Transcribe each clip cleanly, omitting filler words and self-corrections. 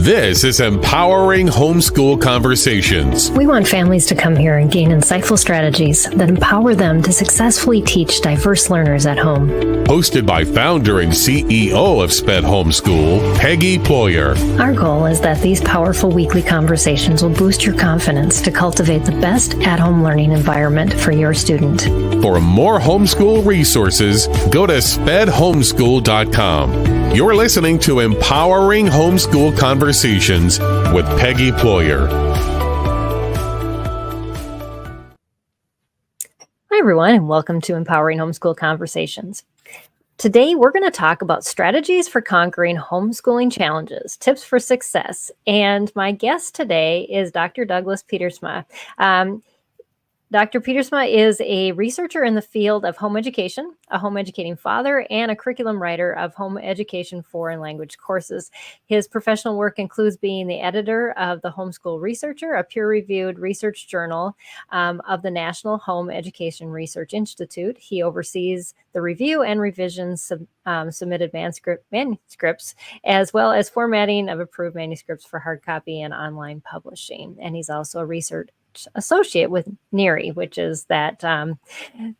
This is Empowering Homeschool Conversations. We want families to come here and gain insightful strategies that empower them to successfully teach diverse learners at home. Hosted by founder and CEO of SPED Homeschool, Peggy Ployer. Our goal is that these powerful weekly conversations will boost your confidence to cultivate the best at-home learning environment for your student. For more homeschool resources, go to spedhomeschool.com. You're listening to Empowering Homeschool Conversations with Peggy Ployer. Hi, everyone, and welcome to Empowering Homeschool Conversations. Today, we're going to talk about strategies for conquering homeschooling challenges, tips for success. And my guest today is Dr. Douglas Pietersma. Dr. Pietersma is a researcher in the field of home education, a home educating father, and a curriculum writer of home education foreign language courses. His professional work includes being the editor of the Homeschool Researcher, a peer-reviewed research journal of the National Home Education Research Institute. He oversees the review and revisions submitted manuscripts, as well as formatting of approved manuscripts for hard copy and online publishing. And he's also a research associate with NERI, which is that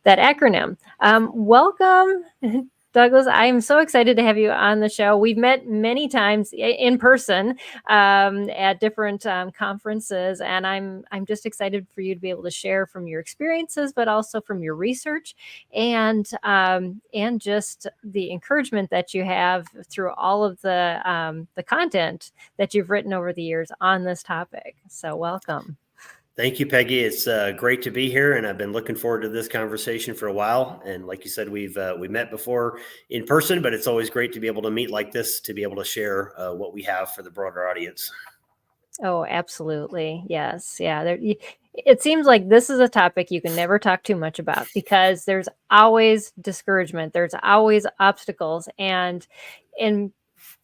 acronym. Welcome, Douglas. I am so excited to have you on the show. We've met many times in person at different conferences, and I'm just excited for you to be able to share from your experiences, but also from your research and just the encouragement that you have through all of the content that you've written over the years on this topic. So welcome. Thank you, Peggy. It's great to be here, and I've been looking forward to this conversation for a while. And like you said, we met before in person, but it's always great to be able to meet like this, to be able to share what we have for the broader audience. Oh, absolutely. Yes. Yeah. It seems like this is a topic you can never talk too much about because there's always discouragement. There's always obstacles, and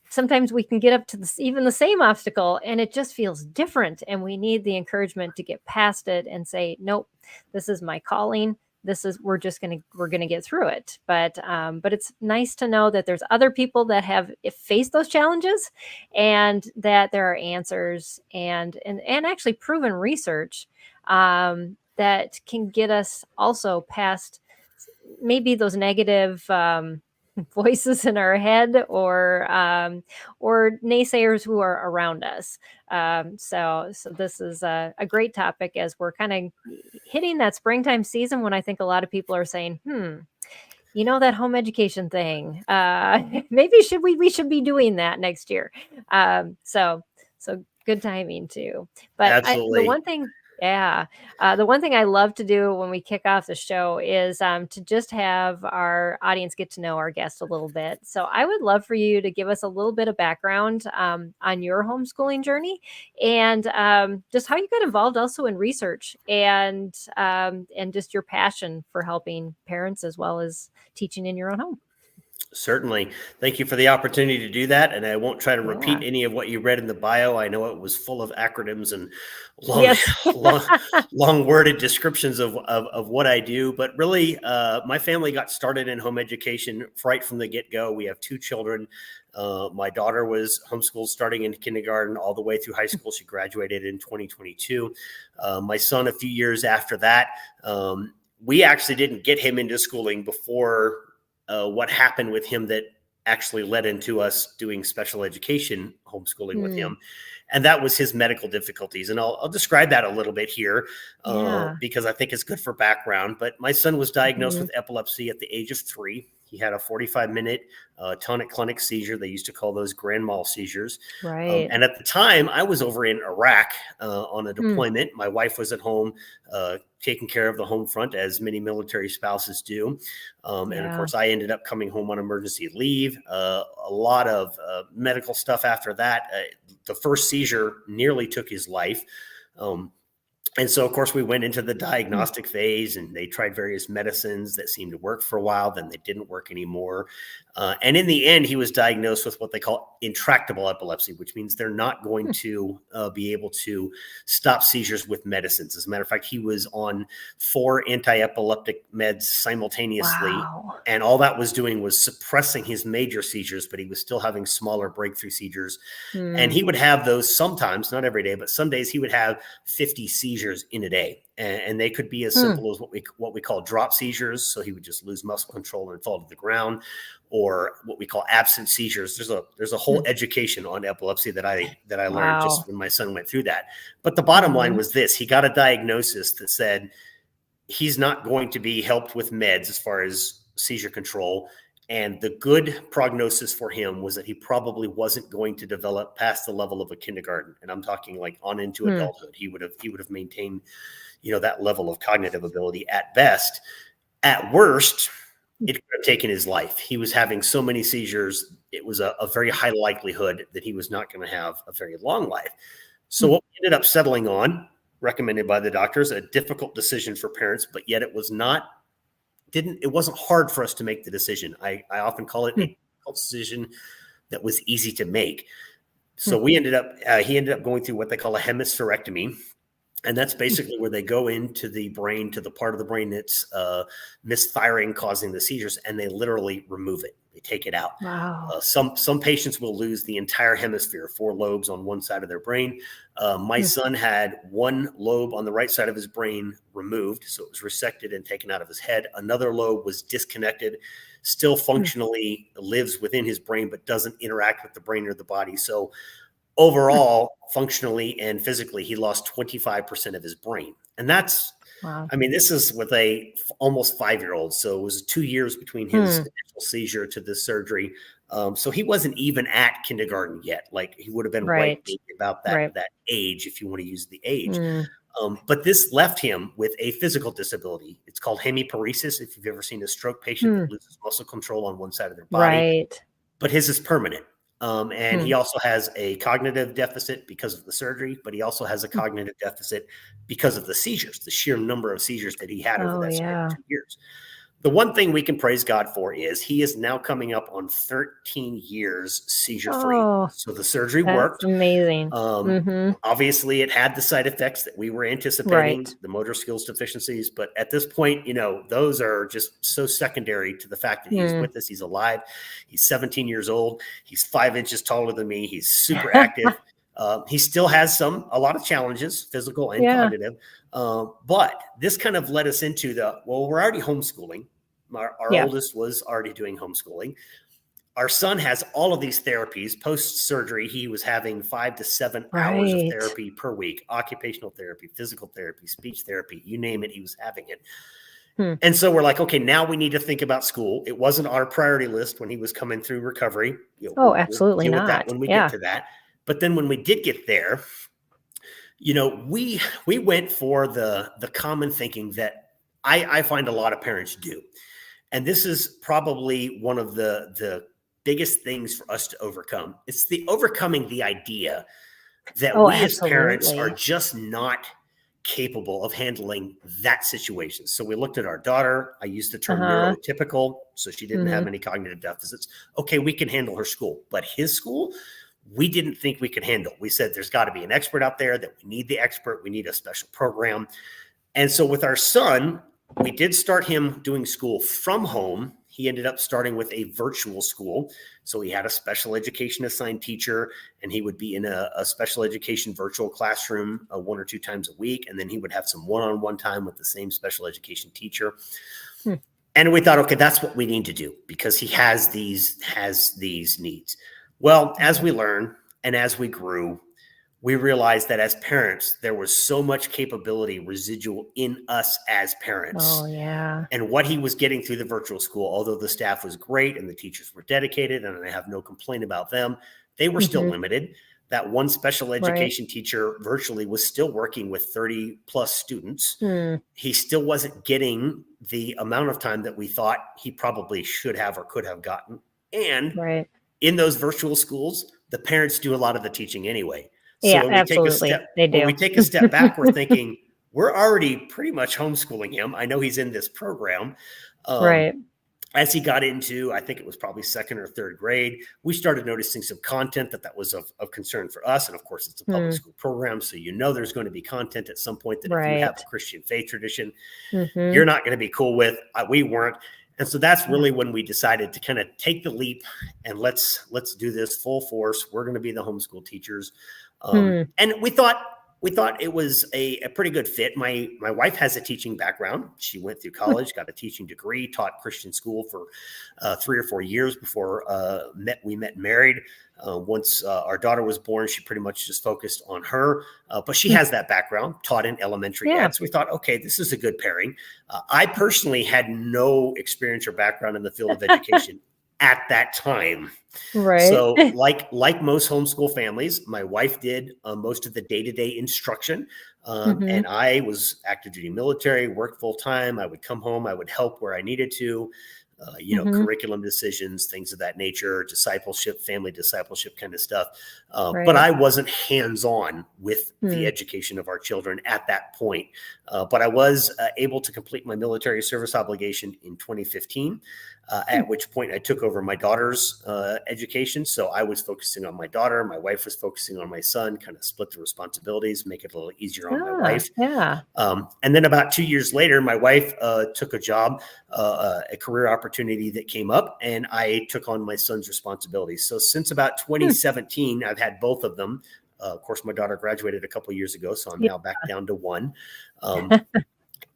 sometimes we can get up to even the same obstacle and it just feels different. And we need the encouragement to get past it and say, nope, this is my calling. We're going to get through it. But it's nice to know that there's other people that have faced those challenges and that there are answers and actually proven research that can get us also past maybe those negative voices in our head or naysayers who are around us. So this is a great topic as we're kind of hitting that springtime season when I think a lot of people are saying, that home education thing, maybe we should be doing that next year. So good timing too. But Absolutely. The one thing I love to do when we kick off the show is to just have our audience get to know our guest a little bit. So I would love for you to give us a little bit of background on your homeschooling journey and just how you got involved also in research and just your passion for helping parents as well as teaching in your own home. Certainly. Thank you for the opportunity to do that. And I won't try to repeat any of what you read in the bio. I know it was full of acronyms and long worded descriptions of what I do. But really, my family got started in home education right from the get-go. We have two children. My daughter was homeschooled starting in kindergarten all the way through high school. She graduated in 2022. My son, a few years after that, we actually didn't get him into schooling before what happened with him that actually led into us doing special education homeschooling with him. And that was his medical difficulties. And I'll describe that a little bit here because I think it's good for background. But my son was diagnosed with epilepsy at the age of 3. He had a 45-minute tonic-clonic seizure. They used to call those grand mal seizures. Right. And at the time, I was over in Iraq on a deployment. My wife was at home taking care of the home front, as many military spouses do. And of course, I ended up coming home on emergency leave. A lot of medical stuff after that. The first seizure nearly took his life. And so, of course, we went into the diagnostic phase, and they tried various medicines that seemed to work for a while. Then they didn't work anymore. And in the end, he was diagnosed with what they call intractable epilepsy, which means they're not going to be able to stop seizures with medicines. As a matter of fact, he was on 4 anti-epileptic meds simultaneously. Wow. And all that was doing was suppressing his major seizures, but he was still having smaller breakthrough seizures. And he would have those sometimes, not every day, but some days he would have 50 seizures in a day, and they could be as simple as what we call drop seizures. So he would just lose muscle control and fall to the ground, or what we call absent seizures. There's a whole education on epilepsy that I learned just when my son went through that. But the bottom line was this: he got a diagnosis that said he's not going to be helped with meds as far as seizure control. And the good prognosis for him was that he probably wasn't going to develop past the level of a kindergarten. And I'm talking like on into adulthood. He would have maintained, that level of cognitive ability at best. At worst, it could have taken his life. He was having so many seizures. It was a very high likelihood that he was not going to have a very long life. So what we ended up settling on, recommended by the doctors, a difficult decision for parents, but yet it wasn't hard for us to make the decision. I often call it a difficult decision that was easy to make. So he ended up going through what they call a hemispherectomy. And that's basically where they go into the brain, to the part of the brain that's misfiring, causing the seizures, and they literally remove it. They take it out. Wow. Some patients will lose the entire hemisphere, 4 lobes on one side of their brain. My son had 1 lobe on the right side of his brain removed, so it was resected and taken out of his head. Another lobe was disconnected, still functionally lives within his brain, but doesn't interact with the brain or the body. So overall, functionally and physically, he lost 25% of his brain. And that's, Wow. I mean, this is with a almost 5-year-old. So it was 2 years between his initial seizure to the surgery. So he wasn't even at kindergarten yet. Like, he would have been right maybe about that age, if you want to use the age. But this left him with a physical disability. It's called hemiparesis. If you've ever seen a stroke patient that loses muscle control on one side of their body, Right. but his is permanent. And he also has a cognitive deficit because of the surgery, but he also has a cognitive deficit because of the seizures, the sheer number of seizures that he had over that span of 2 years. The one thing we can praise God for is he is now coming up on 13 years seizure-free. Oh, So the surgery that's worked. amazing. Obviously, it had the side effects that we were anticipating, the motor skills deficiencies. But at this point, those are just so secondary to the fact that he's with us. He's alive. He's 17 years old. He's 5 inches taller than me. He's super active. He still has a lot of challenges, physical and cognitive. But this kind of led us into we're already homeschooling. Our oldest was already doing homeschooling. Our son has all of these therapies. Post-surgery, he was having 5 to 7 hours of therapy per week: occupational therapy, physical therapy, speech therapy, you name it, he was having it. And so we're like, okay, now we need to think about school. It wasn't our priority list when he was coming through recovery. Absolutely we'll deal not. with that when we get to that. But then when we did get there, we went for the common thinking that I find a lot of parents do. And this is probably one of the biggest things for us to overcome. It's overcoming the idea that we as parents are just not capable of handling that situation. So we looked at our daughter. I used the term neurotypical, so she didn't have any cognitive deficits. Okay, we can handle her school, but his school, we didn't think we could handle. We said there's got to be an expert out there, that we need the expert. We need a special program. And so with our son, we did start him doing school from home. He ended up starting with a virtual school. So he had a special education assigned teacher, and he would be in a special education virtual classroom 1 or 2 times a week. And then he would have some one-on-one time with the same special education teacher. And we thought, okay, that's what we need to do, because he has these needs. Well, as we learned and as we grew, we realized that as parents, there was so much capability residual in us as parents. Oh, yeah. And what he was getting through the virtual school, although the staff was great and the teachers were dedicated, and I have no complaint about them, they were still limited. That one special education teacher virtually was still working with 30 plus students. He still wasn't getting the amount of time that we thought he probably should have or could have gotten. And in those virtual schools, the parents do a lot of the teaching anyway. So absolutely. when we take a step back, we're thinking, we're already pretty much homeschooling him. I know he's in this program. Right. As he got into, I think it was probably second or third grade, we started noticing some content that was of concern for us. And of course, it's a public school program. So, there's going to be content at some point that if you have Right. a Christian faith tradition, Mm-hmm. you're not going to be cool with. We weren't. And so that's really when we decided to kind of take the leap and let's do this full force. We're going to be the homeschool teachers. And we thought it was a pretty good fit. My wife has a teaching background. She went through college, got a teaching degree, taught Christian school for 3 or 4 years before we met and married. Once our daughter was born, she pretty much just focused on her. But she has that background, taught in elementary ed. So we thought, okay, this is a good pairing. I personally had no experience or background in the field of education at that time. Right. So like most homeschool families, my wife did most of the day-to-day instruction. And I was active duty military, worked full time. I would come home, I would help where I needed to, curriculum decisions, things of that nature, discipleship, family discipleship kind of stuff. But I wasn't hands-on with the education of our children at that point. But I was able to complete my military service obligation in 2015. At which point I took over my daughter's education. So I was focusing on my daughter. My wife was focusing on my son, kind of split the responsibilities, make it a little easier on my wife. Yeah. And then about 2 years later, my wife took a job, a career opportunity that came up, and I took on my son's responsibilities. So since about 2017, I've had both of them. Of course, my daughter graduated a couple of years ago, so I'm now back down to one.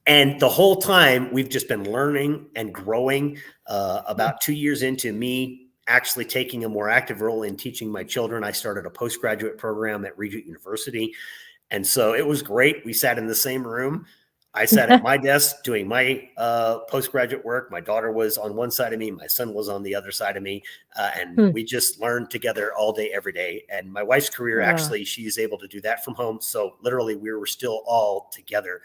And the whole time we've just been learning and growing. About 2 years into me actually taking a more active role in teaching my children, I started a postgraduate program at Regent University. And so it was great. We sat in the same room. I sat at my desk doing my postgraduate work. My daughter was on one side of me. My son was on the other side of me. And we just learned together all day, every day. And my wife's career, actually, she's able to do that from home. So literally we were still all together.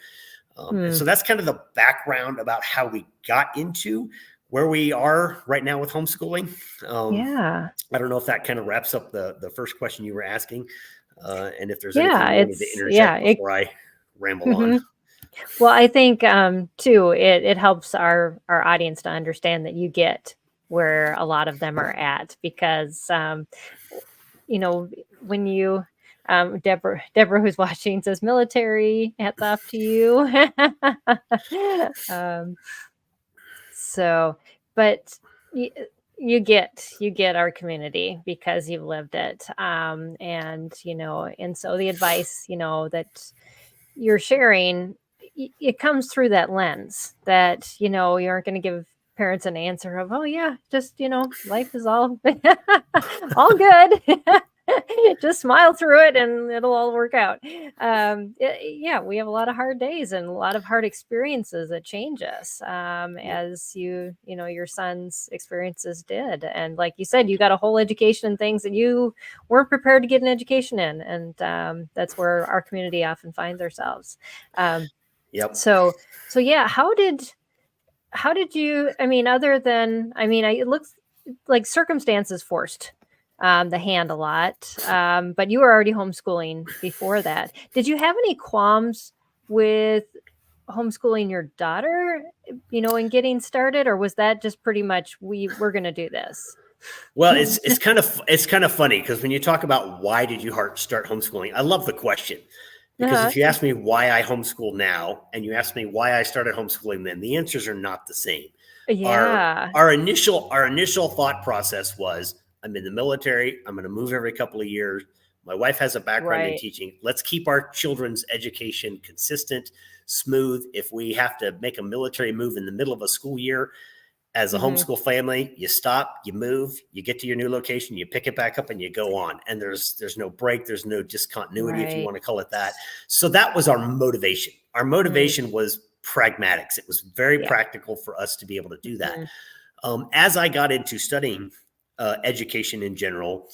And so that's kind of the background about how we got into where we are right now with homeschooling. I don't know if that kind of wraps up the first question you were asking. And if there's anything you wanted to interject before I ramble on. Well, I think too, it helps our audience to understand that you get where a lot of them are at, because when you Deborah, who's watching, says military, hats off to you. But you get our community because you've lived it. And so the advice, that you're sharing, it comes through that lens that, you aren't going to give parents an answer of, oh yeah, just, life is all, all good. Just smile through it and it'll all work out. We have a lot of hard days and a lot of hard experiences that change us, as your son's experiences did. And like you said, you got a whole education in things that you weren't prepared to get an education in. And that's where our community often finds ourselves. So yeah, how did you, other than, it looks like circumstances forced the hand a lot, but you were already homeschooling before that. Did you have any qualms with homeschooling your daughter, and getting started, or was that just pretty much we're going to do this? Well, it's kind of funny, because when you talk about why did you start homeschooling, I love the question, because if you ask me why I homeschool now and you ask me why I started homeschooling then, the answers are not the same. Yeah. Our initial thought process was, I'm in the military. I'm going to move every couple of years. My wife has a background in teaching. Let's keep our children's education consistent, smooth. If we have to make a military move in the middle of a school year, as a homeschool family, you stop, you move, you get to your new location, you pick it back up and you go on. And there's no break. There's no discontinuity, if you want to call it that. So that was our motivation. Our motivation was pragmatics. It was very practical for us to be able to do that. As I got into studying education in general,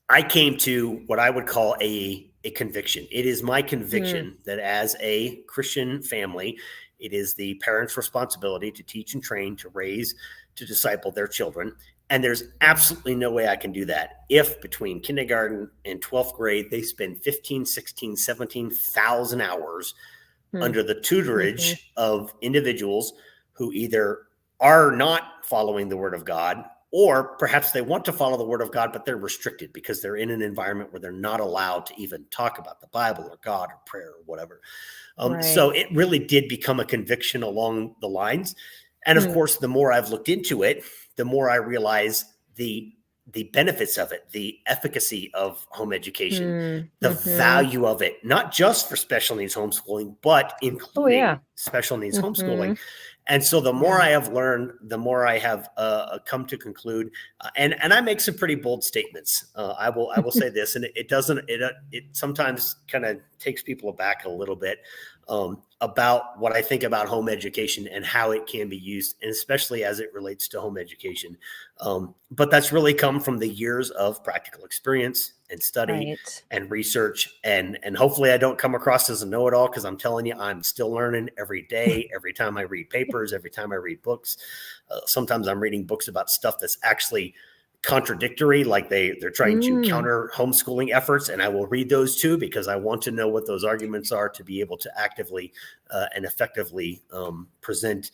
I came to what I would call a conviction. It is my conviction that as a Christian family, it is the parents' responsibility to teach and train, to raise, to disciple their children. And there's absolutely no way I can do that if between kindergarten and 12th grade, they spend 15, 16, 17,000 hours under the tutorage of individuals who either are not following the word of God, or perhaps they want to follow the word of God, but they're restricted because they're in an environment where they're not allowed to even talk about the Bible or God or prayer or whatever. So it really did become a conviction along the lines. And of course, the more I've looked into it, the more I realize the benefits of it, the efficacy of home education, the value of it, not just for special needs homeschooling, but including special needs homeschooling. And so the more I have learned, the more I have come to conclude, and I make some pretty bold statements. I will say this, and it sometimes kind of takes people aback a little bit about what I think about home education and how it can be used, and especially as it relates to home education. But that's really come from the years of practical experience and study and research. And hopefully I don't come across as a know-it-all, because I'm telling you, I'm still learning every day, every time I read papers, every time I read books. Sometimes I'm reading books about stuff that's actually contradictory, like they're trying to counter homeschooling efforts, and I will read those too, because I want to know what those arguments are to be able to actively and effectively present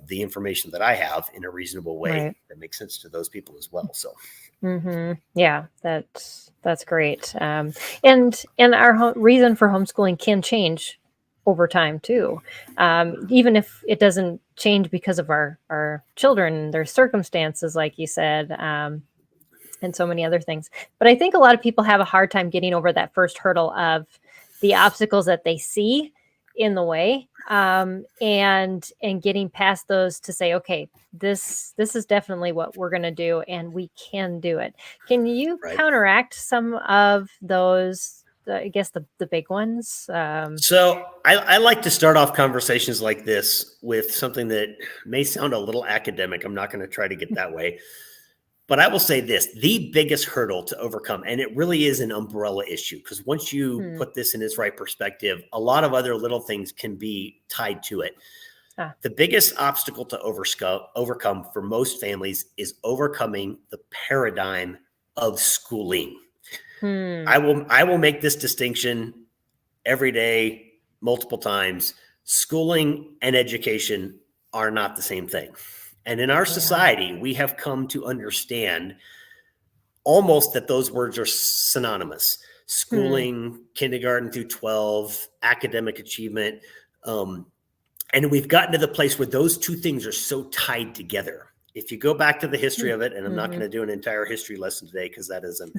the information that I have in a reasonable way that makes sense to those people as well. So yeah, that's great. And our reason for homeschooling can change over time too, even if it doesn't change because of our children, their circumstances, like you said, and so many other things. But I think a lot of people have a hard time getting over that first hurdle of the obstacles that they see in the way, and getting past those to say, okay, this is definitely what we're going to do, and we can do it. Can you counteract some of those? I guess the big ones. So I like to start off conversations like this with something that may sound a little academic. I'm not going to try to get that way. But I will say this, the biggest hurdle to overcome, and it really is an umbrella issue, because once you put this in its right perspective, a lot of other little things can be tied to it. The biggest obstacle to overcome for most families is overcoming the paradigm of schooling. I will make this distinction every day, multiple times. Schooling and education are not the same thing. And in our society, we have come to understand almost that those words are synonymous. Schooling, kindergarten through 12, academic achievement. And we've gotten to the place where those two things are so tied together. If you go back to the history of it, and I'm not going to do an entire history lesson today, because that is an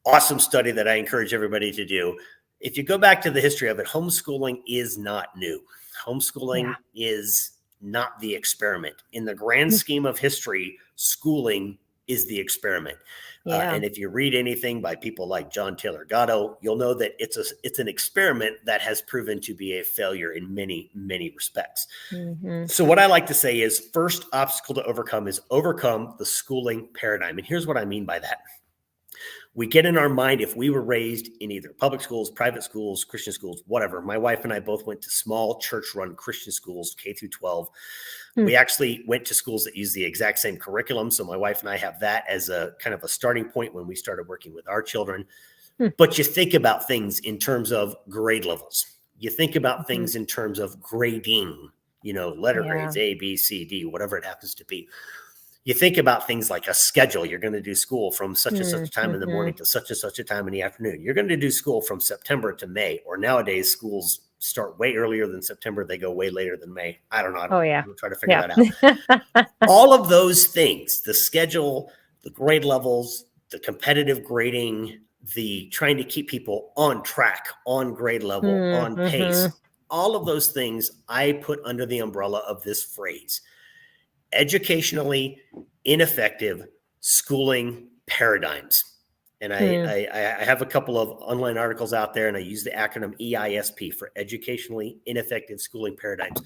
awesome study that I encourage everybody to do. If you go back to the history of it, homeschooling is not new. Homeschooling is not the experiment. In the grand scheme of history, schooling is the experiment. And if you read anything by people like John Taylor Gatto, you'll know that it's an experiment that has proven to be a failure in many, many respects. So what I like to say is, first obstacle to overcome is overcome the schooling paradigm. And here's what I mean by that. We get in our mind, if we were raised in either public schools, private schools, Christian schools, whatever. My wife and I both went to small church-run Christian schools, K through 12. We actually went to schools that use the exact same curriculum. So my wife and I have that as a kind of a starting point when we started working with our children. But you think about things in terms of grade levels. You think about things in terms of grading, letter grades, A, B, C, D, whatever it happens to be. You think about things like a schedule. You're going to do school from such and such a time in the morning to such and such a time in the afternoon. You're going to do school from September to May, or nowadays schools start way earlier than September. They go way later than May. I don't know. We'll try to figure that out. All of those things, the schedule, the grade levels, the competitive grading, the trying to keep people on track, on grade level, on pace, all of those things I put under the umbrella of this phrase: educationally ineffective schooling paradigms. And I have a couple of online articles out there, and I use the acronym EISP for educationally ineffective schooling paradigms.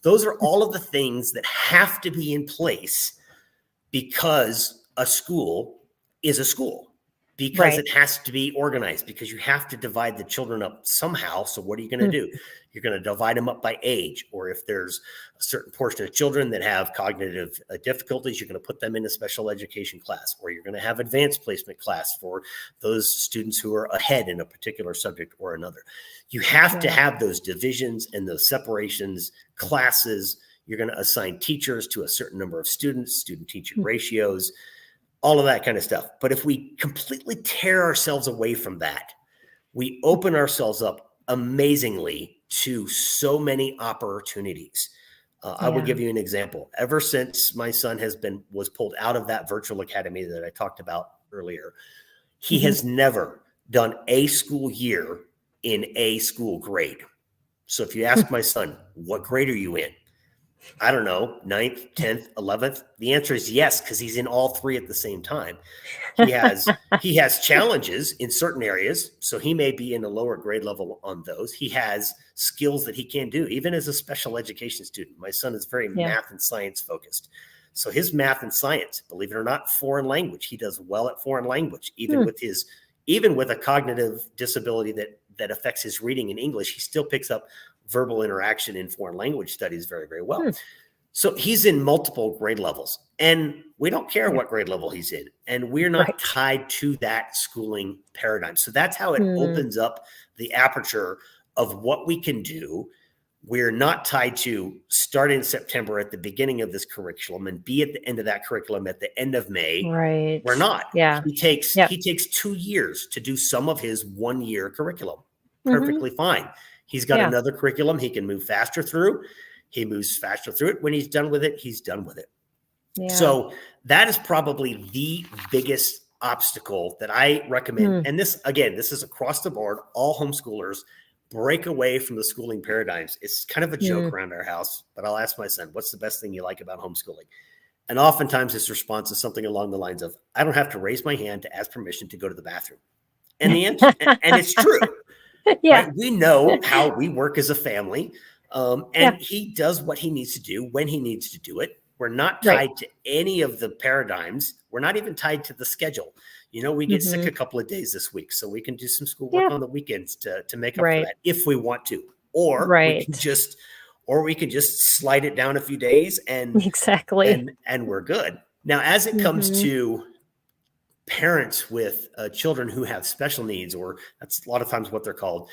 Those are all of the things that have to be in place because a school is a school. because Right. it has to be organized, because you have to divide the children up somehow. So what are you going to do? You're going to divide them up by age, or if there's a certain portion of children that have cognitive difficulties, you're going to put them in a special education class, or you're going to have advanced placement class for those students who are ahead in a particular subject or another. You have to have those divisions and those separations, classes. You're going to assign teachers to a certain number of students, student-teacher ratios, all of that kind of stuff. But if we completely tear ourselves away from that, we open ourselves up amazingly to so many opportunities. I will give you an example. Ever since my son was pulled out of that virtual academy that I talked about earlier, he has never done a school year in a school grade. So if you ask my son, what grade are you in? I don't know, 9th, 10th, 11th. The answer is yes, because he's in all three at the same time. He has challenges in certain areas, so he may be in a lower grade level on those. He has skills that he can do, even as a special education student. My son is very math and science focused. So his math and science, believe it or not, foreign language, he does well at foreign language, even with a cognitive disability that affects his reading in English. He still picks up verbal interaction in foreign language studies very, very well. So he's in multiple grade levels, and we don't care what grade level he's in, and we're not tied to that schooling paradigm. So that's how it opens up the aperture of what we can do. We're not tied to start in September at the beginning of this curriculum and be at the end of that curriculum at the end of May. Right. We're not. Yeah. He takes 2 years to do some of his 1 year curriculum. Perfectly fine. He's got another curriculum he can move faster through. He moves faster through it. When he's done with it, he's done with it. Yeah. So that is probably the biggest obstacle that I recommend. And this is across the board. All homeschoolers break away from the schooling paradigms. It's kind of a joke around our house, but I'll ask my son, what's the best thing you like about homeschooling? And oftentimes his response is something along the lines of, I don't have to raise my hand to ask permission to go to the bathroom. And the answer, and it's true. Right? We know how we work as a family. And he does what he needs to do when he needs to do it. We're not tied to any of the paradigms. We're not even tied to the schedule. You know, we get sick a couple of days this week, so we can do some schoolwork on the weekends to make up for that if we want to. Or we can just slide it down a few days and we're good. Now, as it comes to parents with children who have special needs, or that's a lot of times what they're called.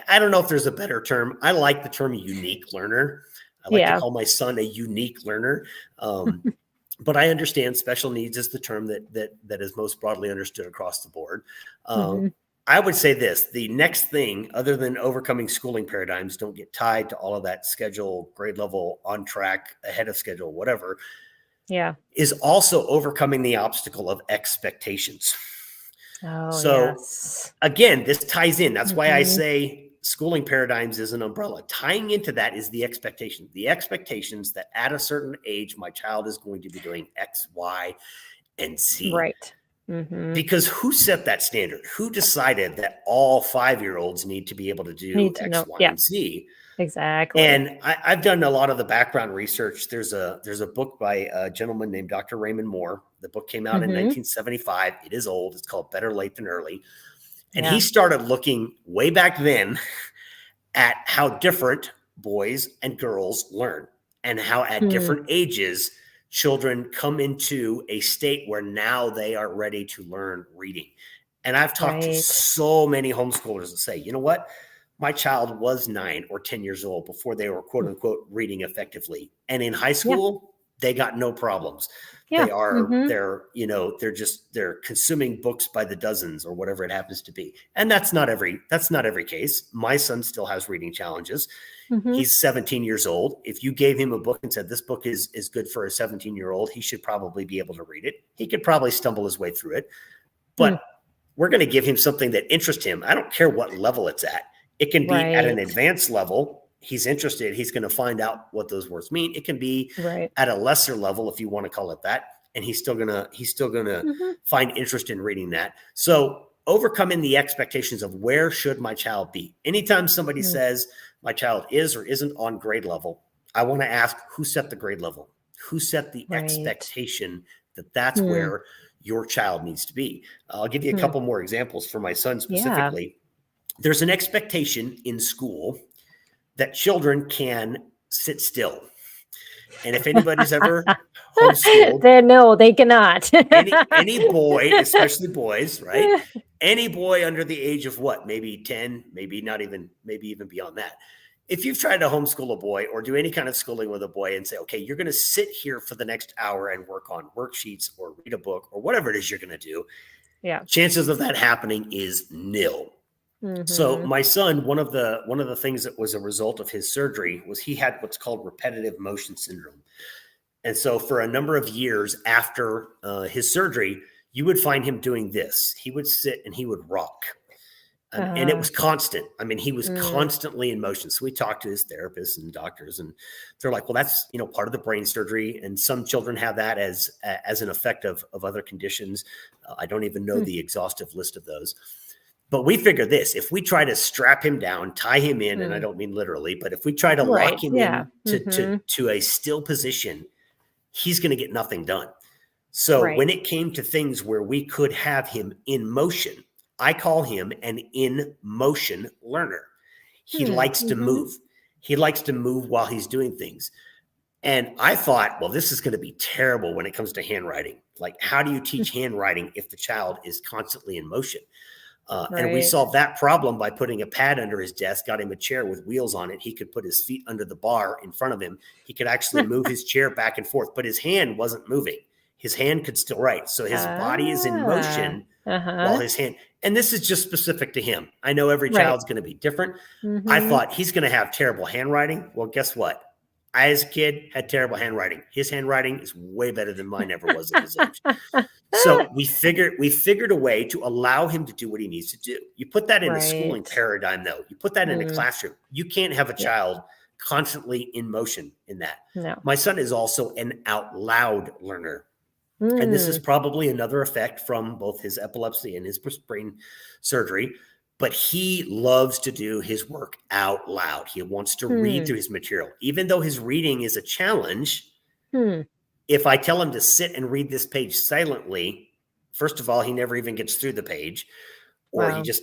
I don't know if there's a better term. I like the term unique learner. I like to call my son a unique learner. But I understand special needs is the term that is most broadly understood across the board. I would say this, the next thing, other than overcoming schooling paradigms, don't get tied to all of that schedule, grade level, on track, ahead of schedule, whatever, is also overcoming the obstacle of expectations. Again, this ties in. That's why I say schooling paradigms is an umbrella. Tying into that is the expectations that at a certain age, my child is going to be doing X, Y, and Z. Right. Because who set that standard? Who decided that all 5-year-olds need to be able to do X, Y, and Z? Exactly. And I've done a lot of the background research. There's a book by a gentleman named Dr. Raymond Moore. The book came out in 1975. It is old. It's called Better Late Than Early. And he started looking way back then at how different boys and girls learn and how at different ages children come into a state where now they are ready to learn reading. And I've talked to so many homeschoolers that say, you know what? My child was 9 or 10 years old before they were quote unquote reading effectively. And in high school, they got no problems. They are, they're consuming books by the dozens or whatever it happens to be. And that's not every case. My son still has reading challenges. He's 17 years old. If you gave him a book and said, this book is good for a 17-year-old, he should probably be able to read it. He could probably stumble his way through it, but we're going to give him something that interests him. I don't care what level it's at. It can be at an advanced level. He's interested. He's going to find out what those words mean. It can be at a lesser level, if you want to call it that. And he's still gonna find interest in reading that. So overcoming the expectations of where should my child be? Anytime somebody says my child is or isn't on grade level, I want to ask, who set the grade level? Who set the expectation that that's where your child needs to be. I'll give you a couple more examples for my son specifically. There's an expectation in school that children can sit still. And if anybody's ever homeschooled, no, they cannot. any boy, especially boys, right? Any boy under the age of what? Maybe 10, maybe even beyond that. If you've tried to homeschool a boy or do any kind of schooling with a boy and say, okay, you're going to sit here for the next hour and work on worksheets or read a book or whatever it is you're going to do, chances of that happening is nil. So my son, one of the things that was a result of his surgery was he had what's called repetitive motion syndrome. And so for a number of years after his surgery, you would find him doing this. He would sit and he would rock. And it was constant. I mean, he was constantly in motion. So we talked to his therapists and doctors, and they're like, well, that's, part of the brain surgery. And some children have that as an effect of other conditions. I don't even know the exhaustive list of those. But we figure this: if we try to strap him down, tie him in, and I don't mean literally, but if we try to lock him in to a still position, he's going to get nothing done. So when it came to things where we could have him in motion, I call him an in motion learner. He likes to move. He likes to move while he's doing things. And I thought, well, this is going to be terrible when it comes to handwriting. Like, how do you teach handwriting if the child is constantly in motion? And we solved that problem by putting a pad under his desk, got him a chair with wheels on it. He could put his feet under the bar in front of him. He could actually move his chair back and forth, but his hand wasn't moving. His hand could still write. So his body is in motion while his hand, and this is just specific to him. I know every child's going to be different. I thought he's going to have terrible handwriting. Well, guess what? I, as a kid, had terrible handwriting. His handwriting is way better than mine ever was at his age. So we figured a way to allow him to do what he needs to do. You put that in a schooling paradigm, though. You put that in a classroom. You can't have a child constantly in motion in that. No. My son is also an out loud learner. And this is probably another effect from both his epilepsy and his brain surgery. But he loves to do his work out loud. He wants to read through his material. Even though his reading is a challenge, if I tell him to sit and read this page silently, first of all, he never even gets through the page. Or he just,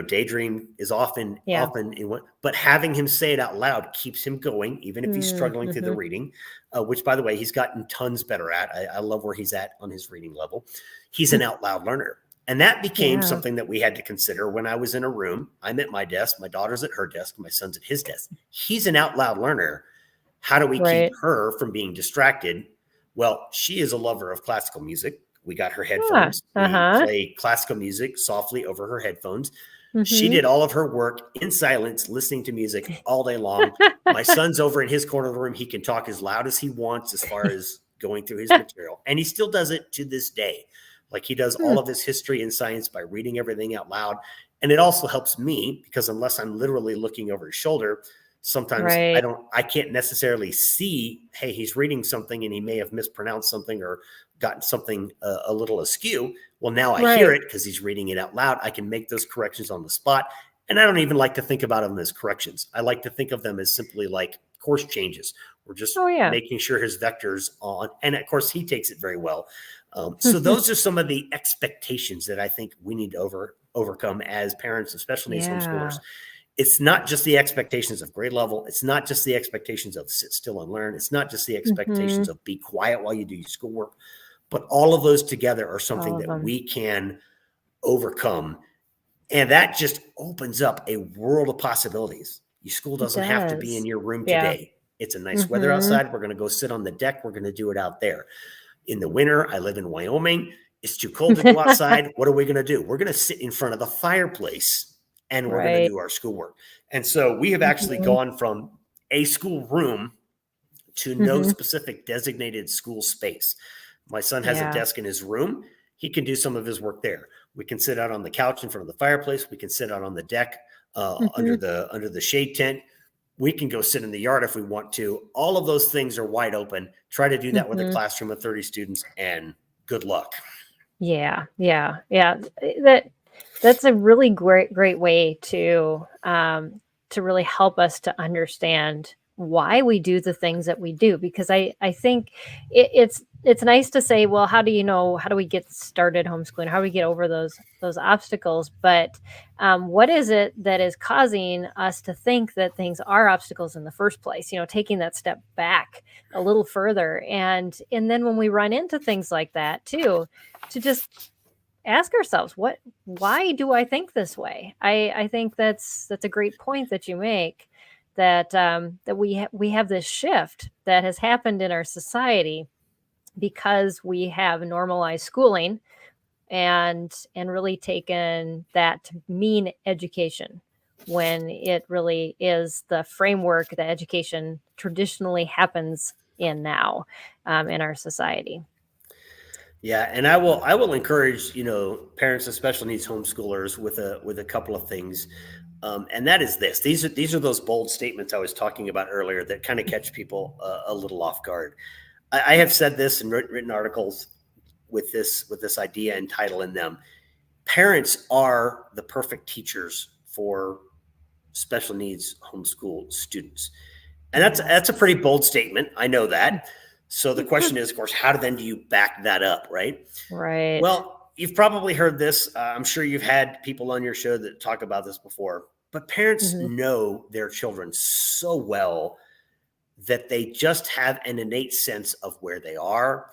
daydream is often in one. But having him say it out loud keeps him going, even if he's struggling through the reading, which, by the way, he's gotten tons better at. I love where he's at on his reading level. He's an out loud learner. And that became something that we had to consider when I was in a room. I'm at my desk. My daughter's at her desk. My son's at his desk. He's an out loud learner. How do we keep her from being distracted? Well, she is a lover of classical music. We got her headphones. We play classical music softly over her headphones. She did all of her work in silence, listening to music all day long. My son's over in his corner of the room. He can talk as loud as he wants as far as going through his material. And he still does it to this day. Like, he does all of his history and science by reading everything out loud. And it also helps me because unless I'm literally looking over his shoulder, sometimes I can't necessarily see, hey, he's reading something and he may have mispronounced something or gotten something a little askew. Well, now I hear it because he's reading it out loud. I can make those corrections on the spot. And I don't even like to think about them as corrections. I like to think of them as simply like course changes. We're just making sure his vector's on. And of course, he takes it very well. So those are some of the expectations that I think we need to overcome as parents, especially as homeschoolers. It's not just the expectations of grade level. It's not just the expectations of sit still and learn. It's not just the expectations of be quiet while you do your schoolwork. But all of those together are something that we can overcome. And that just opens up a world of possibilities. Your school doesn't have to be in your room today. It's a nice weather outside. We're going to go sit on the deck. We're going to do it out there. In the winter, I live in Wyoming. It's too cold to go outside. What are we going to do? We're going to sit in front of the fireplace and we're going to do our schoolwork. And so we have actually gone from a school room to no specific designated school space. My son has a desk in his room. He can do some of his work there. We can sit out on the couch in front of the fireplace. We can sit out on the deck under the shade tent. We can go sit in the yard if we want to. All of those things are wide open. Try to do that with a classroom of 30 students and good luck. Yeah. That's a really great way to really help us to understand why we do the things that we do, because I think it's it's nice to say, well, how do we get started homeschooling? How do we get over those obstacles? But what is it that is causing us to think that things are obstacles in the first place? Taking that step back a little further. And then when we run into things like that too, to just ask ourselves, why do I think this way? I think that's a great point that you make, that that we have this shift that has happened in our society because we have normalized schooling and really taken that to mean education, when it really is the framework that education traditionally happens in now, in our society. Yeah, and I will encourage parents of special needs homeschoolers with a couple of things, and that is this: these are those bold statements I was talking about earlier that kind of catch people a little off guard. I have said this and written articles with this idea and title in them. Parents are the perfect teachers for special needs homeschool students, and that's a pretty bold statement. I know that. So the question is, of course, how do you back that up, right? Right. Well, you've probably heard this. I'm sure you've had people on your show that talk about this before, but parents know their children so well that they just have an innate sense of where they are,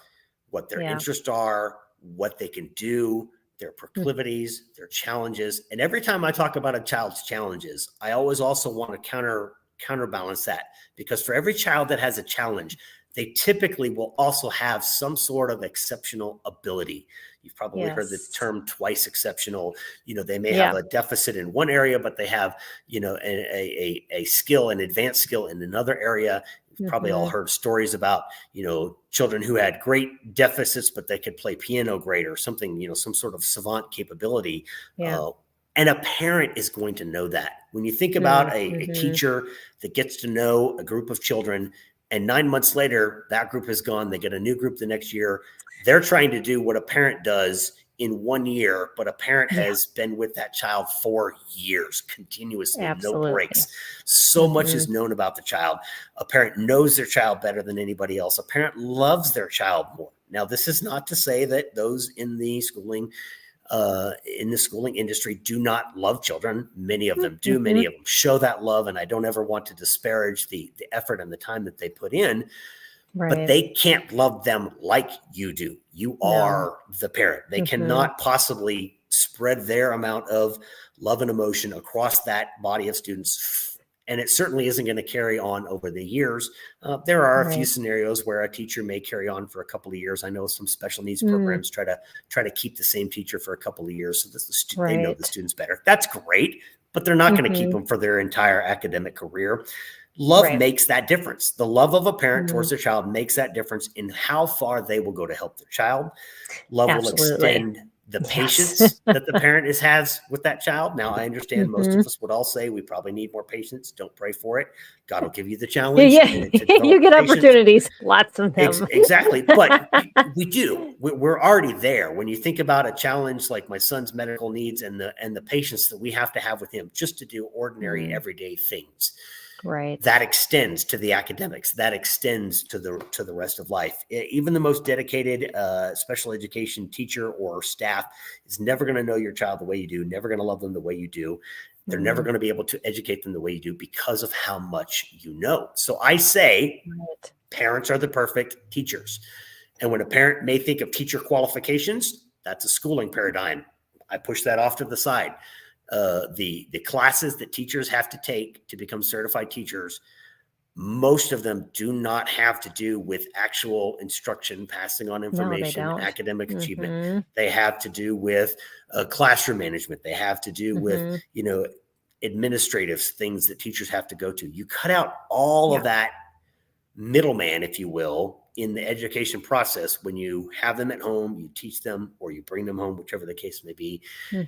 what their interests are, what they can do, their proclivities, their challenges. And every time I talk about a child's challenges, I always also want to counterbalance that, because for every child that has a challenge, they typically will also have some sort of exceptional ability. You've probably heard the term twice exceptional. They may have a deficit in one area, but they have, a skill, an advanced skill in another area. You've probably all heard stories about, children who had great deficits, but they could play piano great or something, some sort of savant capability. And a parent is going to know that. When you think about a teacher that gets to know a group of children, and 9 months later, that group is gone, they get a new group the next year, they're trying to do what a parent does in 1 year, but a parent has been with that child for years, continuously, no breaks. So much is known about the child. A parent knows their child better than anybody else. A parent loves their child more. Now, this is not to say that those in the schooling industry do not love children. Many of them do. Many of them show that love, and I don't ever want to disparage the effort and the time that they put in. But they can't love them like you do. You are the parent. They cannot possibly spread their amount of love and emotion across that body of students. And it certainly isn't going to carry on over the years. There are a few scenarios where a teacher may carry on for a couple of years. I know some special needs programs try to keep the same teacher for a couple of years so that they know the students better. That's great, but they're not going to keep them for their entire academic career. Love makes that difference. The love of a parent towards their child makes that difference in how far they will go to help their child. Love will extend the patience that the parent has with that child. Now, I understand most of us would all say we probably need more patience. Don't pray for it. God will give you the challenge. You get opportunities, lots of them. Exactly. But we do. We're already there. When you think about a challenge like my son's medical needs and the patience that we have to have with him just to do ordinary everyday things. That extends to the academics. That extends to the rest of life. Even the most dedicated special education teacher or staff is never going to know your child the way you do, never going to love them the way you do. They're never going to be able to educate them the way you do because of how much you know. So I say parents are the perfect teachers. And when a parent may think of teacher qualifications, that's a schooling paradigm. I push that off to the side. The classes that teachers have to take to become certified teachers, most of them do not have to do with actual instruction, passing on information, academic achievement. They have to do with classroom management. They have to do with, administrative things that teachers have to go to. You cut out all of that middleman, if you will, in the education process. When you have them at home, you teach them or you bring them home, whichever the case may be.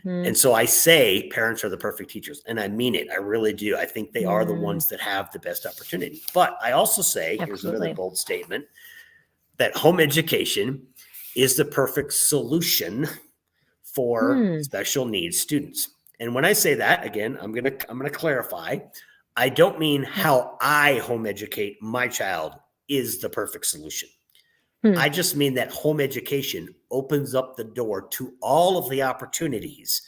And so I say parents are the perfect teachers, and I mean it. I really do. I think they are the ones that have the best opportunity. But I also say, here's another bold statement, that home education is the perfect solution for special needs students. And when I say that, again, I'm going to clarify. I don't mean how I home educate my child is the perfect solution. I just mean that home education opens up the door to all of the opportunities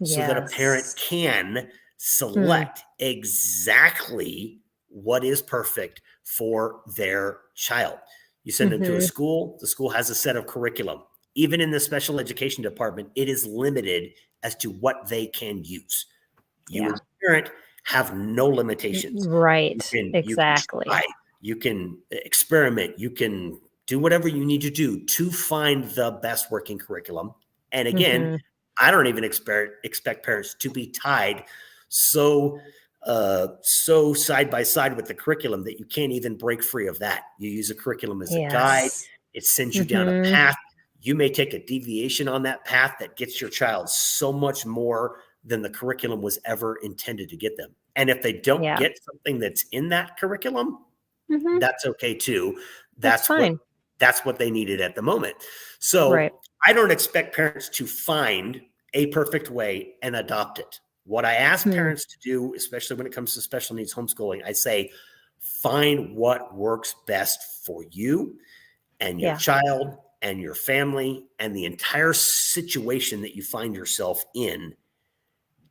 so that a parent Yes. can select exactly what is perfect for their child. You send them to a school, the school has a set of curriculum. Even in the special education department, it is limited as to what they can use. You as a parent have no limitations. Right. You can Exactly. try, you can experiment, you can do whatever you need to do to find the best working curriculum. And again, I don't even expect parents to be tied so side by side with the curriculum that you can't even break free of that. You use a curriculum as a guide. Yes. It sends you down a path. You may take a deviation on that path that gets your child so much more than the curriculum was ever intended to get them. And if they don't get something that's in that curriculum, that's okay too. That's fine. That's what they needed at the moment. So I don't expect parents to find a perfect way and adopt it. What I ask parents to do, especially when it comes to special needs homeschooling, I say, find what works best for you and your child and your family and the entire situation that you find yourself in.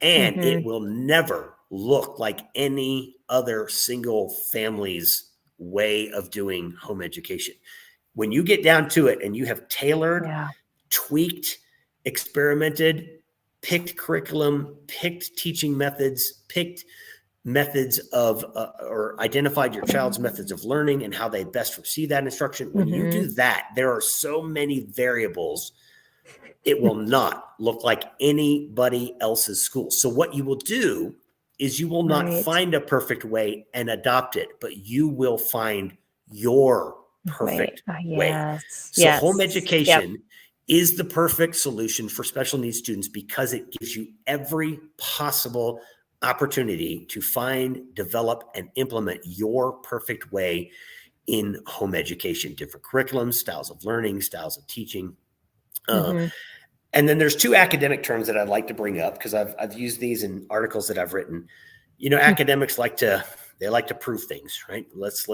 And it will never look like any other single family's way of doing home education. When you get down to it and you have tailored, tweaked, experimented, picked curriculum, picked teaching methods, picked methods of, or identified your child's methods of learning and how they best receive that instruction. When you do that, there are so many variables. It will not look like anybody else's school. So what you will do is you will not find a perfect way and adopt it, but you will find your perfect way. So home education is the perfect solution for special needs students because it gives you every possible opportunity to find, develop, and implement your perfect way in home education, different curriculums, styles of learning, styles of teaching. And then there's two academic terms that I'd like to bring up because I've used these in articles that I've written. You know, academics like to prove things, right? Let's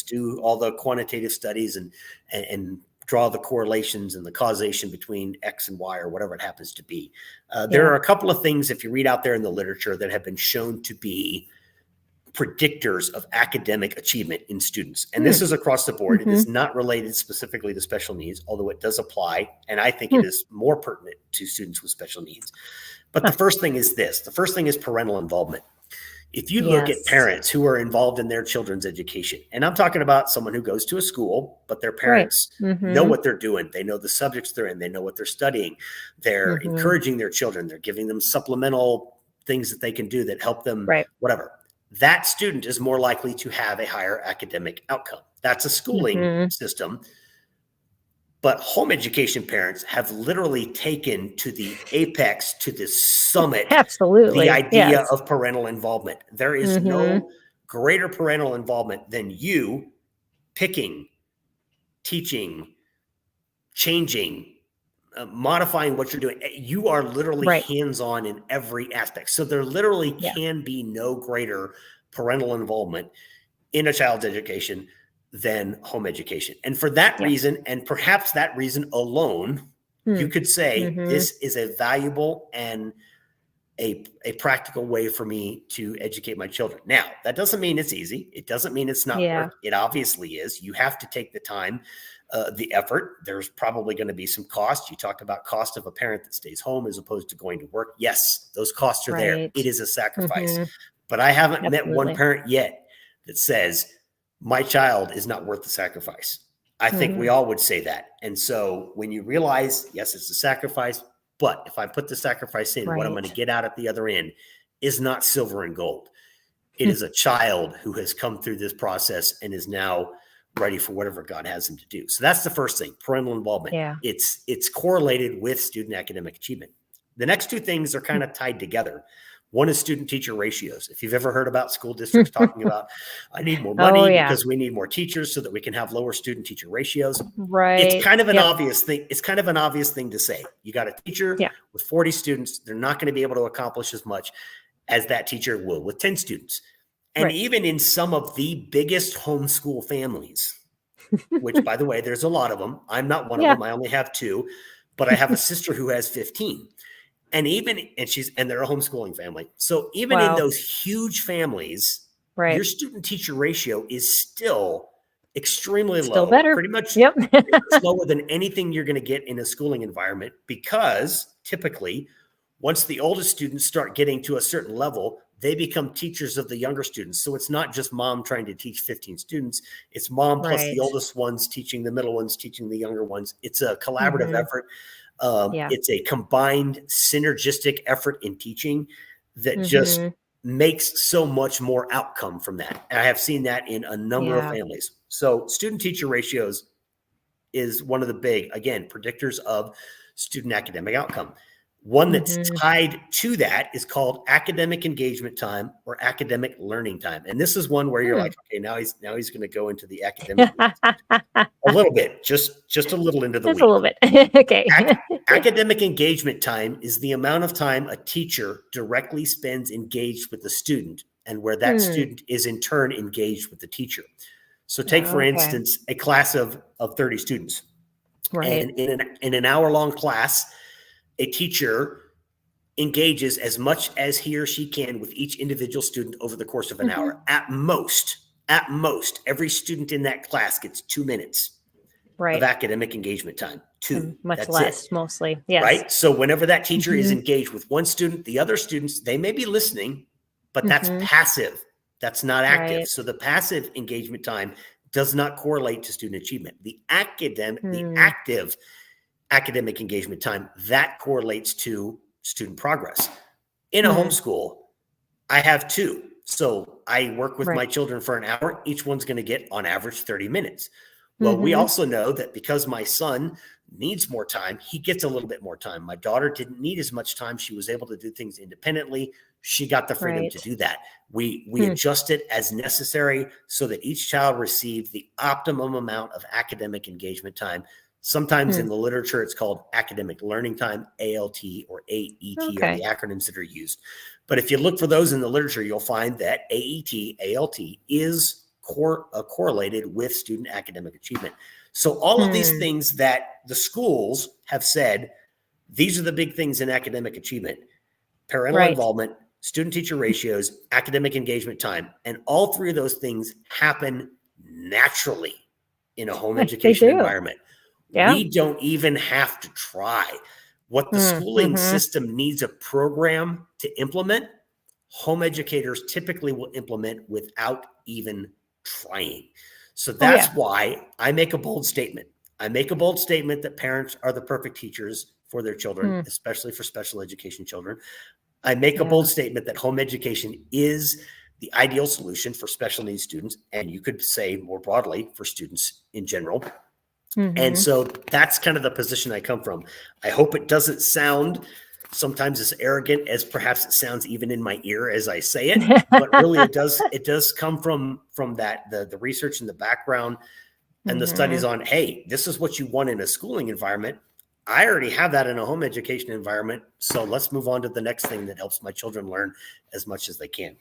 do all the quantitative studies and draw the correlations and the causation between X and Y or whatever it happens to be. There are a couple of things, if you read out there in the literature, that have been shown to be predictors of academic achievement in students. And this is across the board. It is not related specifically to special needs, although it does apply. And I think it is more pertinent to students with special needs. But the first thing is this. The first thing is parental involvement. If you look at parents who are involved in their children's education, and I'm talking about someone who goes to a school, but their parents know what they're doing. They know the subjects they're in. They know what they're studying. They're encouraging their children. They're giving them supplemental things that they can do that help them, whatever. That student is more likely to have a higher academic outcome. That's a schooling system. But home education parents have literally taken to the apex, to the summit, the idea of parental involvement. There is no greater parental involvement than you picking, teaching, changing, modifying what you're doing. You are literally hands-on in every aspect. So there literally can be no greater parental involvement in a child's education than home education. And for that reason, and perhaps that reason alone, you could say this is a valuable and a practical way for me to educate my children. Now, that doesn't mean it's easy. It doesn't mean it's not work. It obviously is. You have to take the time, the effort. There's probably going to be some cost. You talked about cost of a parent that stays home as opposed to going to work. Yes, those costs are there. It is a sacrifice. But I haven't met one parent yet that says, my child is not worth the sacrifice. I think we all would say that. And so when you realize, yes, it's a sacrifice, but if I put the sacrifice in, what I'm going to get out at the other end is not silver and gold. It is a child who has come through this process and is now ready for whatever God has him to do. So that's the first thing, parental involvement. It's correlated with student academic achievement. The next two things are kind of tied together. One is student-teacher ratios. If you've ever heard about school districts talking about, I need more money because we need more teachers so that we can have lower student-teacher ratios. It's kind of an obvious thing. It's kind of an obvious thing to say. You got a teacher with 40 students. They're not going to be able to accomplish as much as that teacher will with 10 students. And even in some of the biggest homeschool families, which, by the way, there's a lot of them. I'm not one of Yeah. them. I only have 2, but I have a sister who has 15. And they're a homeschooling family. So even in Wow. those huge families, Right. your student teacher ratio is still extremely Still low, better. pretty much Yep. lower than anything you're going to get in a schooling environment, because typically once the oldest students start getting to a certain level, they become teachers of the younger students. So it's not just mom trying to teach 15 students. It's mom plus the Right. oldest ones teaching the middle ones, teaching the younger ones. It's a collaborative effort. Yeah. It's a combined synergistic effort in teaching that just Mhm. makes so much more outcome from that. And I have seen that in a number of Yeah. families. So student teacher ratios is one of the big, again, predictors of student academic outcome. One that's Mhm. tied to that is called academic engagement time or academic learning time. And this is one where you're like, okay, now he's going to go into the academic a little bit, just a little into the Just a weeds. little bit. Okay. Academic engagement time is the amount of time a teacher directly spends engaged with the student, and where that student is in turn engaged with the teacher. So take, for Okay. instance, a class of 30 students. Right. And in an hour-long class, a teacher engages as much as he or she can with each individual student over the course of an hour. At most, every student in that class gets 2 minutes of Right. academic engagement time. 2. Much That's less, it. mostly. Yes. Right? So whenever that teacher is engaged with one student, the other students, they may be listening, but that's passive. That's not active. Right. So the passive engagement time does not correlate to student achievement. The active academic engagement time, that correlates to student progress. In a homeschool, I have 2. So I work with my children for an hour. Each one's going to get on average 30 minutes. Well, we also know that because my son needs more time, he gets a little bit more time. My daughter didn't need as much time. She was able to do things independently. She got the freedom to do that. We adjust it as necessary so that each child receives the optimum amount of academic engagement time. Sometimes in the literature, it's called academic learning time, ALT or AET are the acronyms that are used. But if you look for those in the literature, you'll find that AET, ALT is correlated with student academic achievement. So all of these things that the schools have said, these are the big things in academic achievement: parental involvement, student teacher ratios, academic engagement time. And all 3 of those things happen naturally in a home education environment. Yeah. We don't even have to try. What the schooling system needs a program to implement, home educators typically will implement without even trying. So that's why I make a bold statement. I make a bold statement that parents are the perfect teachers for their children, especially for special education children. I make a bold statement that home education is the ideal solution for special needs students, and you could say more broadly for students in general. And so that's kind of the position I come from. I hope it doesn't sound sometimes as arrogant as perhaps it sounds even in my ear as I say it, but really it does come from that, the research and the background and the studies on, hey, this is what you want in a schooling environment. I already have that in a home education environment. So let's move on to the next thing that helps my children learn as much as they can.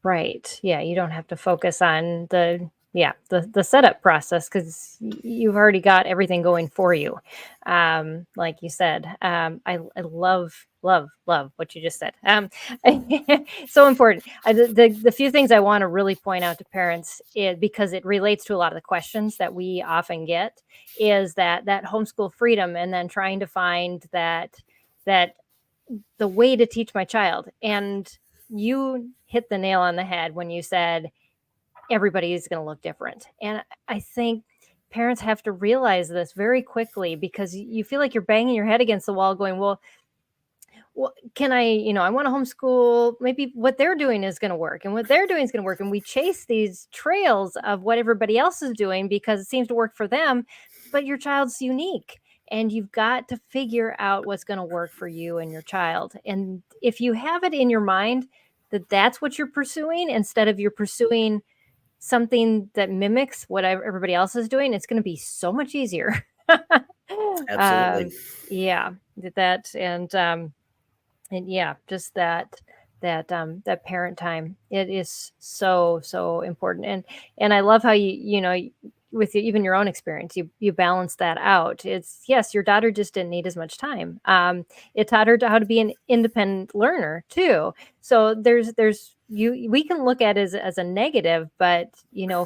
Right. Yeah. You don't have to focus on the setup process, because you've already got everything going for you. Like you said, I love what you just said. So important. The few things I want to really point out to parents, because it relates to a lot of the questions that we often get, is that homeschool freedom, and then trying to find that the way to teach my child. And you hit the nail on the head when you said everybody is going to look different. And I think parents have to realize this very quickly, because you feel like you're banging your head against the wall going, well, can I want to homeschool. Maybe what they're doing is going to work, and what they're doing is going to work. And we chase these trails of what everybody else is doing because it seems to work for them. But your child's unique, and you've got to figure out what's going to work for you and your child. And if you have it in your mind that that's what you're pursuing, instead of you're pursuing something that mimics what everybody else is doing, it's going to be so much easier. Absolutely. Yeah, that and yeah, just that parent time. It is so important. And I love how you with even your own experience, you balance that out. It's, yes, your daughter just didn't need as much time. It taught her how to be an independent learner too. So we can look at it as a negative, but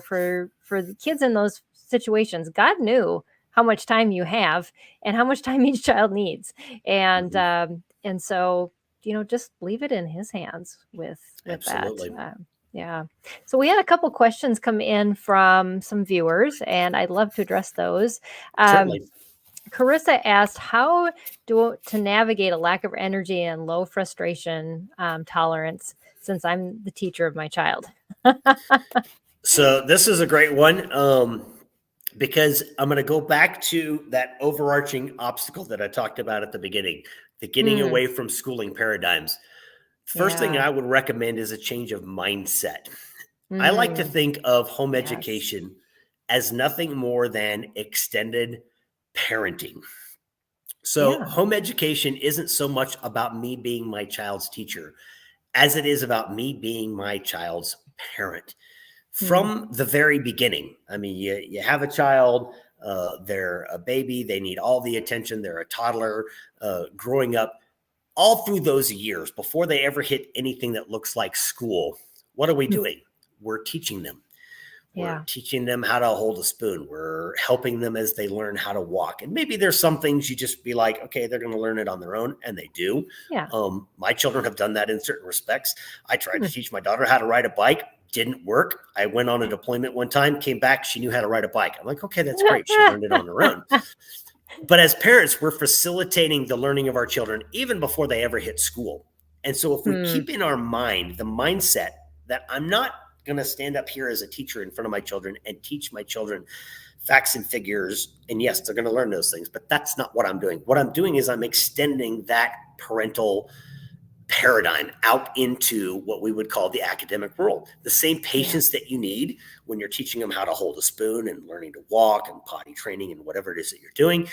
for the kids in those situations, God knew how much time you have and how much time each child needs, and so just leave it in His hands with that. Absolutely. Yeah. So we had a couple questions come in from some viewers, and I'd love to address those. Certainly. Carissa asked how to navigate a lack of energy and low frustration tolerance, since I'm the teacher of my child. So this is a great one, because I'm going to go back to that overarching obstacle that I talked about at the beginning, the getting away from schooling paradigms. First thing Yeah. I would recommend is a change of mindset. I like to think of home Yes. education as nothing more than extended parenting. So Yeah. home education isn't so much about me being my child's teacher as it is about me being my child's parent. From the very beginning, I mean, you have a child, they're a baby, they need all the attention, they're a toddler, growing up. All through those years, before they ever hit anything that looks like school, what are we doing? We're teaching them. We're Yeah. teaching them how to hold a spoon. We're helping them as they learn how to walk. And maybe there's some things you just be like, okay, they're going to learn it on their own, and they do. Yeah. My children have done that in certain respects. I tried to teach my daughter how to ride a bike. Didn't work. I went on a deployment one time, came back, she knew how to ride a bike. I'm like, okay, that's great. She learned it on her own. But as parents, we're facilitating the learning of our children even before they ever hit school. And so if we keep in our mind the mindset that I'm not going to stand up here as a teacher in front of my children and teach my children facts and figures, and yes, they're going to learn those things, but that's not what I'm doing. What I'm doing is I'm extending that parental paradigm out into what we would call the academic world. The same patience that you need when you're teaching them how to hold a spoon and learning to walk and potty training and whatever it is that you're doing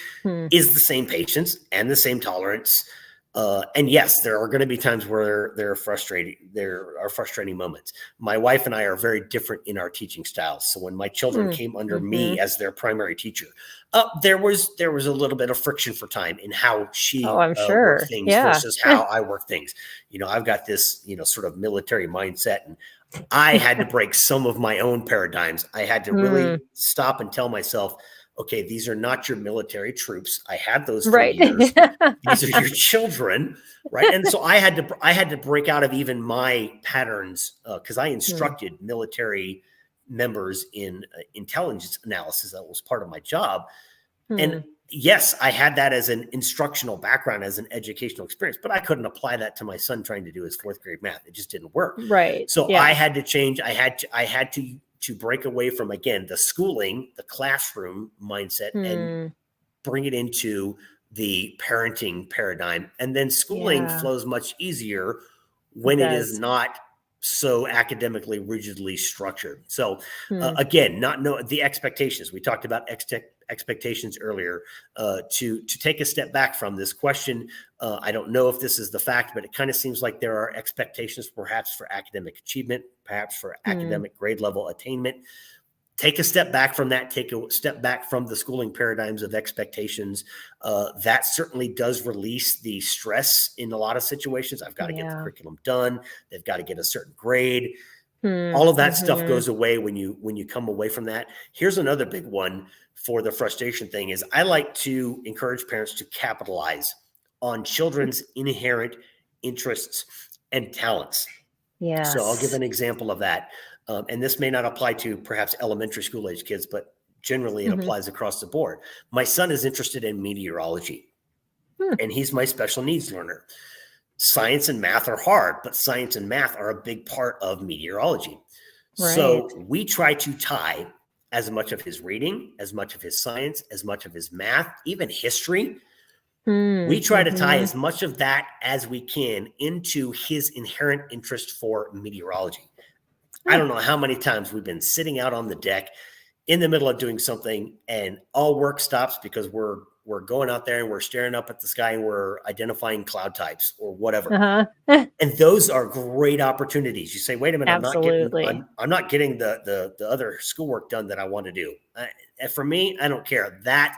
is the same patience and the same tolerance. And yes, there are going to be times where there are frustrating moments. My wife and I are very different in our teaching styles. So when my children came under me as their primary teacher, there was a little bit of friction for time in how she I'm sure. worked things versus how I work things. I've got this, sort of military mindset, and I had to break some of my own paradigms. I had to really stop and tell myself, okay, these are not your military troops. I had those for years. These are your children, right? And so I had to break out of even my patterns because I instructed military members in intelligence analysis. That was part of my job. And yes, I had that as an instructional background, as an educational experience, but I couldn't apply that to my son trying to do his fourth grade math. It just didn't work. Right. So I had to change. I had to break away from, again, the schooling, the classroom mindset, and bring it into the parenting paradigm. And then schooling flows much easier when it is not so academically rigidly structured. So again, the expectations. We talked about expectations earlier. To take a step back from this question, I don't know if this is the fact, but it kind of seems like there are expectations perhaps for academic achievement, perhaps for academic grade level attainment. Take a step back from that. Take a step back from the schooling paradigms of expectations. That certainly does release the stress in a lot of situations. I've got to get the curriculum done. They've got to get a certain grade. All of that stuff goes away when you come away from that. Here's another big one for the frustration thing is I like to encourage parents to capitalize on children's inherent interests and talents. Yes. So I'll give an example of that. And this may not apply to perhaps elementary school age kids, but generally it applies across the board. My son is interested in meteorology, and he's my special needs learner. Science and math are hard, but science and math are a big part of meteorology. Right. So we try to tie as much of his reading, as much of his science, as much of his math, even history. We try to tie as much of that as we can into his inherent interest for meteorology. I don't know how many times we've been sitting out on the deck in the middle of doing something and all work stops because we're we're going out there and we're staring up at the sky and we're identifying cloud types or whatever. And those are great opportunities. You say, wait a minute, Absolutely. I'm not getting the other schoolwork done that I want to do. And for me, I don't care. That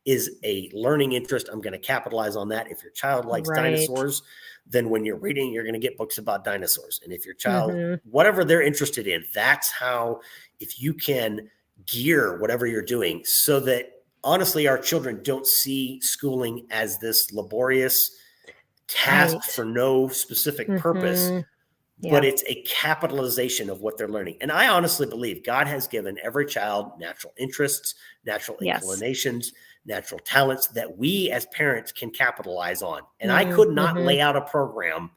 is a learning interest. I'm going to capitalize on that. If your child likes dinosaurs, then when you're reading, you're going to get books about dinosaurs. And if your child, whatever they're interested in, that's how, if you can gear whatever you're doing so that honestly, our children don't see schooling as this laborious task for no specific purpose, but it's a capitalization of what they're learning. And I honestly believe God has given every child natural interests, natural inclinations, natural talents that we as parents can capitalize on. And I could not lay out a program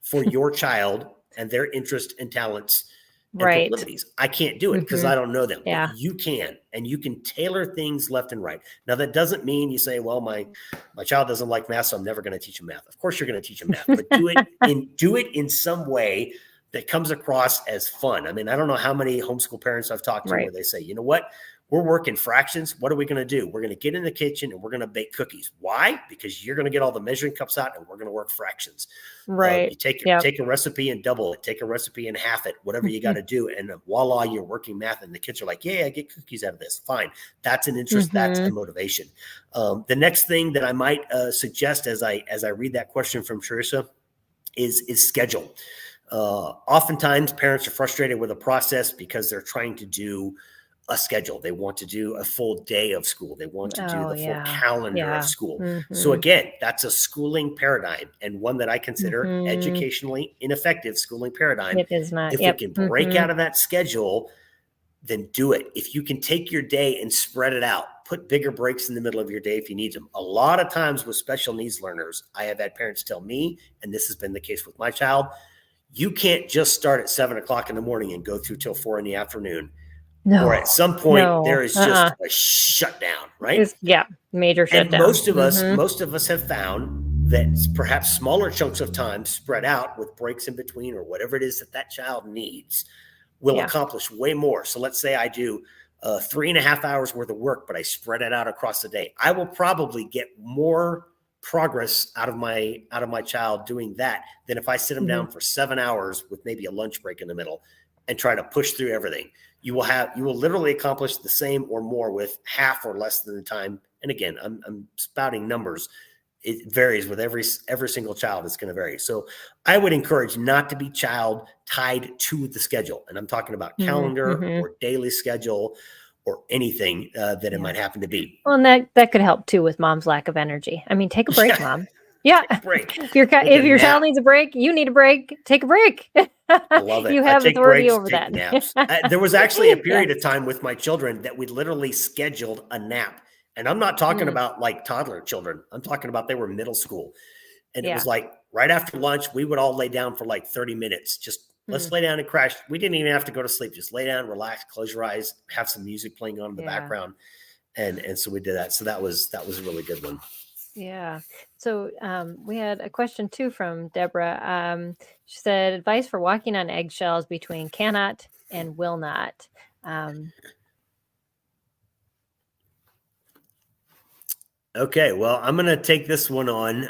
for your child and their interests and talents and proclivities. I can't do it because I don't know them. Yeah. But you can, and you can tailor things left and right. Now, that doesn't mean you say, well, my child doesn't like math, so I'm never going to teach him math. Of course you're going to teach him math, but do it in some way that comes across as fun. I mean, I don't know how many homeschool parents I've talked to where they say, you know what? We're working fractions. What are we going to do? We're going to get in the kitchen and we're going to bake cookies. Why? Because you're going to get all the measuring cups out and we're going to work fractions. You take a recipe and double it. Take a recipe and half it, whatever you got to do. And voila, you're working math. And the kids are like, yeah, I get cookies out of this. Fine. That's an interest. That's a motivation. The next thing that I might suggest as I read that question from Teresa is schedule. Oftentimes parents are frustrated with a process because they're trying to do a schedule. They want to do a full day of school. They want to do the full calendar of school. So again, that's a schooling paradigm, and one that I consider educationally ineffective schooling paradigm. It is not. If we can break out of that schedule, then do it. If you can take your day and spread it out, put bigger breaks in the middle of your day if you need them. A lot of times with special needs learners, I have had parents tell me, and this has been the case with my child, you can't just start at 7 o'clock in the morning and go through till 4 in the afternoon. No, or at some point there is just a shutdown, right? Major shutdown. And most of us have found that perhaps smaller chunks of time spread out with breaks in between or whatever it is that child needs will accomplish way more. So let's say I do 3.5 hours worth of work, but I spread it out across the day. I will probably get more progress out of my child doing that than if I sit them down for 7 hours with maybe a lunch break in the middle and try to push through everything. You will literally accomplish the same or more with half or less than the time. And again, I'm spouting numbers. It varies with every single child. It's going to vary. So I would encourage not to be child tied to the schedule. And I'm talking about calendar or daily schedule or anything that it might happen to be. Well, and that could help too with mom's lack of energy. I mean, take a break, mom. Break. If your child needs a break, you need a break. Take a break. I love it. You have authority over that. Naps. There was actually a period of time with my children that we literally scheduled a nap. And I'm not talking about like toddler children. I'm talking about they were middle school. And it was like right after lunch, we would all lay down for like 30 minutes. Just let's lay down and crash. We didn't even have to go to sleep. Just lay down, relax, close your eyes, have some music playing on in the background. And so we did that. So that was a really good one. Yeah. So we had a question too from Deborah. She said, advice for walking on eggshells between cannot and will not. Okay, well, I'm going to take this one on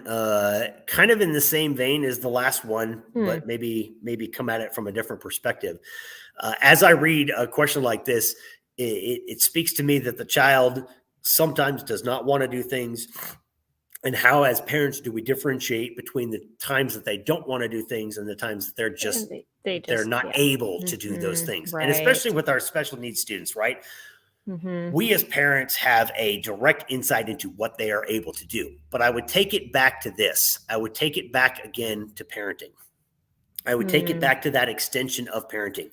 kind of in the same vein as the last one, but maybe come at it from a different perspective. As I read a question like this, it speaks to me that the child sometimes does not want to do things. And how, as parents, do we differentiate between the times that they don't want to do things and the times that they're not able to do those things? Right. And especially with our special needs students, right? We as parents have a direct insight into what they are able to do. But I would take it back to this. I would take it back again to parenting. I would take it back to that extension of parenting.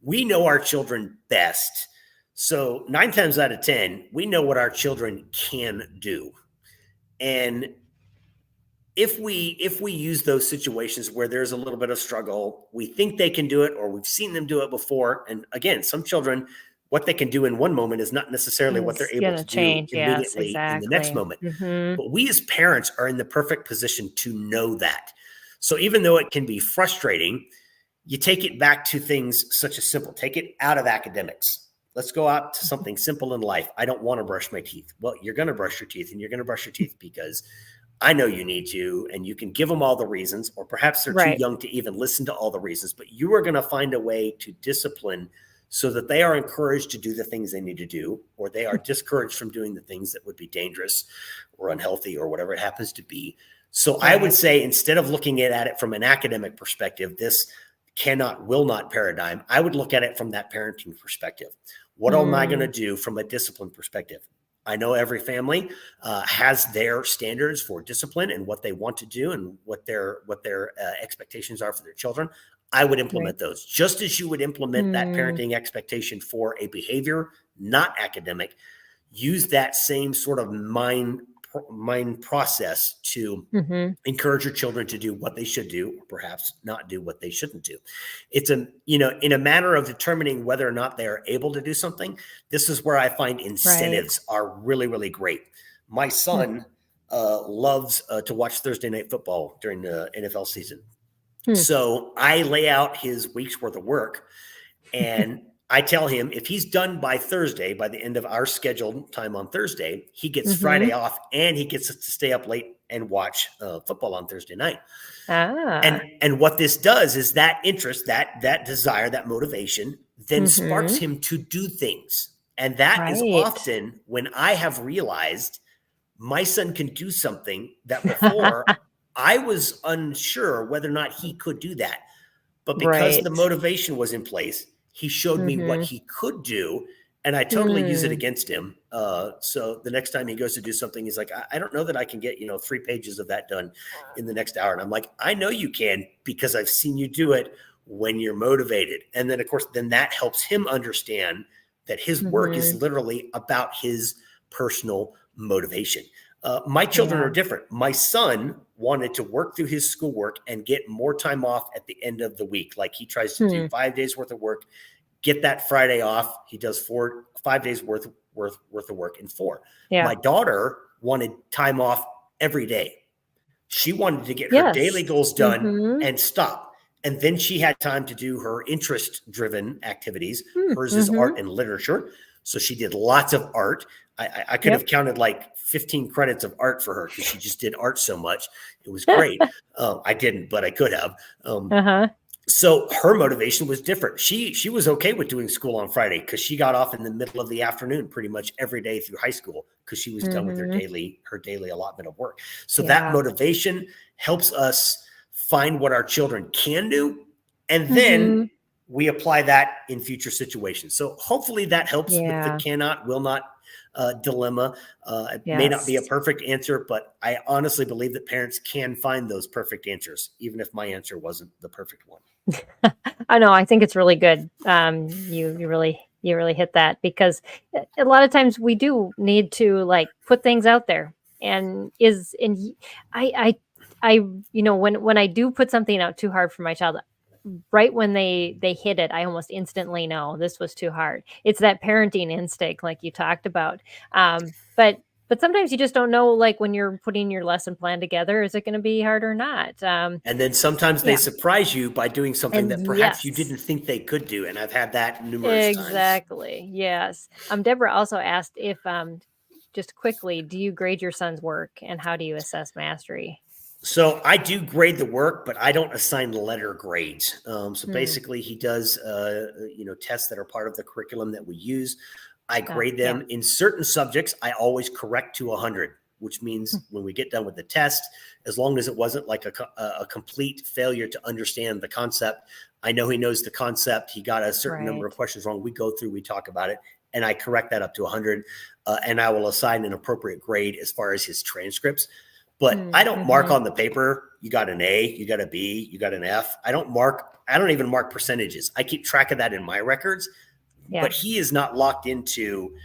We know our children best. So 9 times out of 10, we know what our children can do. And if we use those situations where there's a little bit of struggle, we think they can do it, or we've seen them do it before. And again, some children, what they can do in one moment is not necessarily what they're able to do immediately in the next moment. But we as parents are in the perfect position to know that. So even though it can be frustrating, you take it back to things such as simple. Take it out of academics. Let's go out to something simple in life. I don't want to brush my teeth. Well, you're going to brush your teeth, and you're going to brush your teeth because I know you need to, and you can give them all the reasons, or perhaps they're too young to even listen to all the reasons, but you are going to find a way to discipline so that they are encouraged to do the things they need to do, or they are discouraged from doing the things that would be dangerous or unhealthy or whatever it happens to be. So I would say, instead of looking at it from an academic perspective, this cannot, will not paradigm, I would look at it from that parenting perspective. What am I going to do from a discipline perspective? I know every family has their standards for discipline and what they want to do and what their expectations are for their children. I would implement those, just as you would implement that parenting expectation for a behavior, not academic. Use that same sort of mind process to encourage your children to do what they should do, or perhaps not do what they shouldn't do. It's in a matter of determining whether or not they are able to do something. This is where I find incentives are really, really great. My son loves to watch Thursday night football during the NFL season. So I lay out his week's worth of work, and I tell him if he's done by Thursday, by the end of our scheduled time on Thursday, he gets Friday off, and he gets to stay up late and watch football on Thursday night. And what this does is that interest, that desire, that motivation then sparks him to do things. And that is often when I have realized my son can do something that before I was unsure whether or not he could do that. But because the motivation was in place, he showed me what he could do, and I totally use it against him. So the next time he goes to do something, he's like, I don't know that I can get, 3 pages of that done in the next hour. And I'm like, I know you can, because I've seen you do it when you're motivated. And then, of course, that helps him understand that his work is literally about his personal motivation. My children are different. My son wanted to work through his schoolwork and get more time off at the end of the week. Like, he tries to do 5 days worth of work, get that Friday off. He does 5 days worth of work in 4. My daughter wanted time off every day. She wanted to get her daily goals done and stop. And then she had time to do her interest-driven activities. Hers is art and literature. So she did lots of art. I could have counted like 15 credits of art for her, because she just did art so much. It was great. I didn't, but I could have. So her motivation was different. She was okay with doing school on Friday, because she got off in the middle of the afternoon pretty much every day through high school, because she was done with her daily allotment of work. So that motivation helps us find what our children can do, and then we apply that in future situations. So hopefully that helps with the cannot, will not dilemma. It may not be a perfect answer, but I honestly believe that parents can find those perfect answers, even if my answer wasn't the perfect one. I know. I think it's really good. You really hit that, because a lot of times we do need to put things out there, and I when I do put something out too hard for my child, right when they hit it, I almost instantly know this was too hard. It's that parenting instinct, like you talked about. But sometimes you just don't know, when you're putting your lesson plan together, is it going to be hard or not? And then sometimes they surprise you by doing something that perhaps you didn't think they could do. And I've had that numerous times. Exactly. Yes. Deborah also asked if, just quickly, do you grade your son's work, and how do you assess mastery? So I do grade the work, but I don't assign letter grades. So basically he does, tests that are part of the curriculum that we use. I grade them in certain subjects. I always correct to 100, which means when we get done with the test, as long as it wasn't like a complete failure to understand the concept, I know he knows the concept. He got a certain number of questions wrong. We go through, we talk about it, and I correct that up to 100. And I will assign an appropriate grade as far as his transcripts. But I don't mark on the paper, you got an A, you got a B, you got an F. I don't even mark percentages. I keep track of that in my records. But he is not locked into,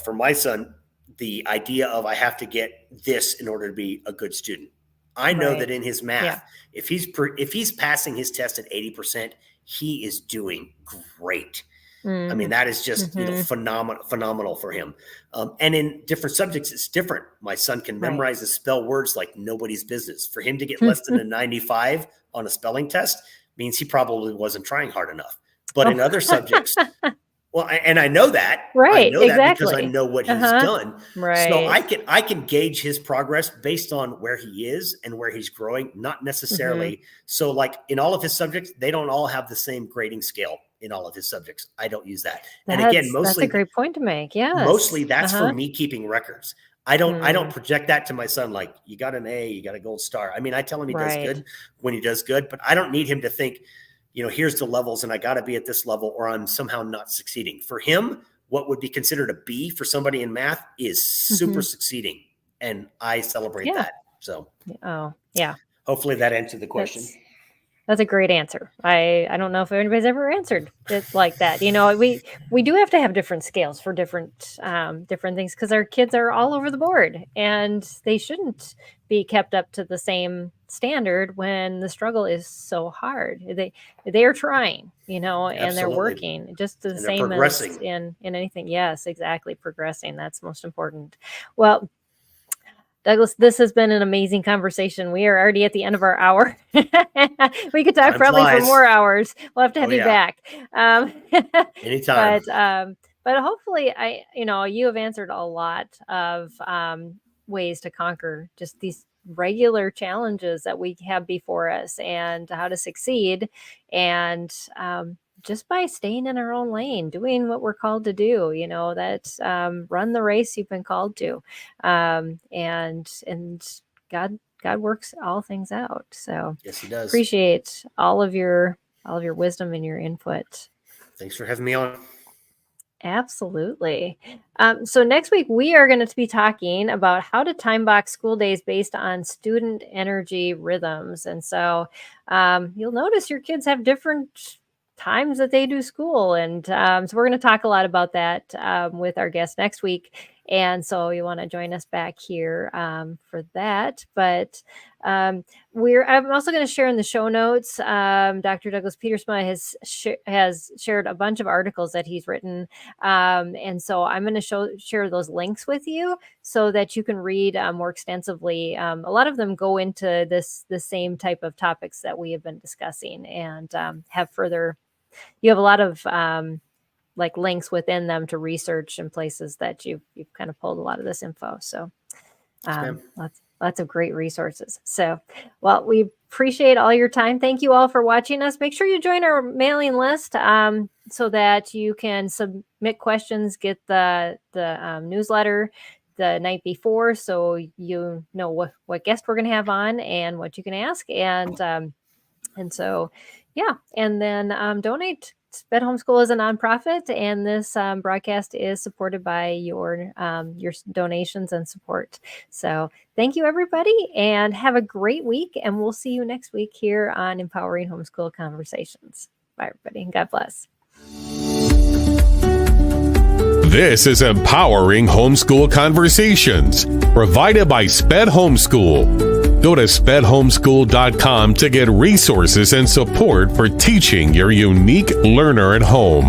for my son, the idea of I have to get this in order to be a good student. I know that in his math, if he's passing his test at 80%, he is doing great. I mean, that is just phenomenal for him. And in different subjects, it's different. My son can memorize and spell words like nobody's business. For him to get less than a 95 on a spelling test means he probably wasn't trying hard enough. But in other subjects, Well, and I know that. Right, I know that because I exactly. know what he's Uh-huh. done. So Right. I can gauge his progress based on where he is and where he's growing, not necessarily. So like in all of his subjects, they don't all have the same grading scale in all of his subjects. I don't use that. And again, That's a great point to make. mostly Yes. that's for Uh-huh. me keeping records. I don't Mm, project that to my son like you got an A, you got a gold star. I mean, I tell him he does right. good when he does good, but I don't need him to think, here's the levels and I got to be at this level or I'm somehow not succeeding. For him, what would be considered a B for somebody in math is super Hmm. succeeding. And I celebrate Yeah. that. So Oh, yeah. hopefully that answered the question. That's a great answer. I don't know if anybody's ever answered it like that. We do have to have different scales for different things because our kids are all over the board and they shouldn't be kept up to the same standard when the struggle is so hard. They are trying, and they're Absolutely. working just the And they're same as progressing. in anything. Yes, exactly. Progressing. That's most important. Well, Douglas, this has been an amazing conversation. We are already at the end of our hour. We could talk Time probably for flies. more hours. We'll have to have Oh, you yeah. back. Anytime. But hopefully, you have answered a lot of ways to conquer just these regular challenges that we have before us and how to succeed. And just by staying in our own lane, doing what we're called to do, run the race you've been called to, and God works all things out. So Yes, he does. appreciate all of your wisdom and your input. Thanks for having me on. Absolutely. So next week we are going to be talking about how to time box school days based on student energy rhythms. And so you'll notice your kids have different times that they do school. And so we're going to talk a lot about that with our guest next week. And so you want to join us back here for that. But I'm also going to share in the show notes. Dr. Douglas Pietersma has shared a bunch of articles that he's written. And so I'm going to share those links with you so that you can read more extensively. A lot of them go into the same type of topics that we have been discussing and you have a lot of like links within them to research and places that you've kind of pulled a lot of this info. So lots of great resources. So, well, we appreciate all your time. Thank you all for watching us. Make sure you join our mailing list so that you can submit questions, get the newsletter the night before, so you know what guest we're going to have on and what you can ask. And so, yeah, and then donate. Sped Homeschool is a nonprofit, and this broadcast is supported by your donations and support. So thank you, everybody, and have a great week. And we'll see you next week here on Empowering Homeschool Conversations. Bye, everybody, and God bless. This is Empowering Homeschool Conversations, provided by Sped Homeschool. Go to spedhomeschool.com to get resources and support for teaching your unique learner at home.